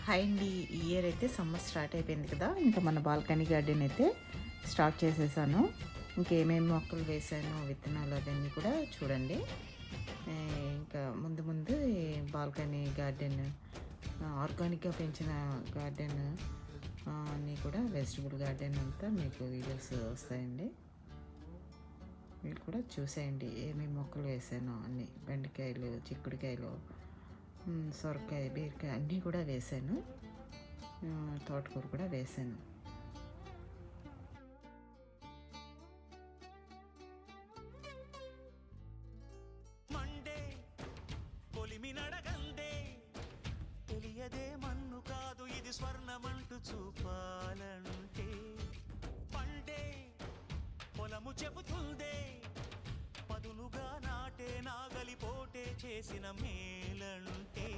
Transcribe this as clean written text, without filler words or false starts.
Hi అండి. ఈ year అయితే సమ్మర్ స్టార్ట్ అయిపోయింది కదా, ఇంకా మన బాల్కనీ గార్డెన్ అయితే స్టార్ట్ చేసేసాను. ఇంకేమేమి మొక్కలు వేసాను, విత్తనాలు అవన్నీ కూడా చూడండి. ఇంకా ముందు ముందు ఈ బాల్కనీ గార్డెన్, ఆర్గానిక్గా పెంచిన గార్డెన్ అన్నీ కూడా, వెజిటబుల్ గార్డెన్ అంతా మీకు వీడియోస్ వస్తాయండి. మీరు కూడా చూసేయండి ఏమేమి మొక్కలు వేసానో అన్నీ. బెండకాయలు, చిక్కుడుకాయలు, సొరకాయ, బీరకాయ అన్నీ కూడా వేసాను. తోటకూర కూడా వేసాను. మండే పొలిమి నడగందే, తెలియదే మన్ను కాదు ఇది స్వర్ణమంటూ చూపాలంటే, పండే పొలము చెబుతుందే, పదునుగా నాటే నాగలి పోటే చేసిన మేలంటే.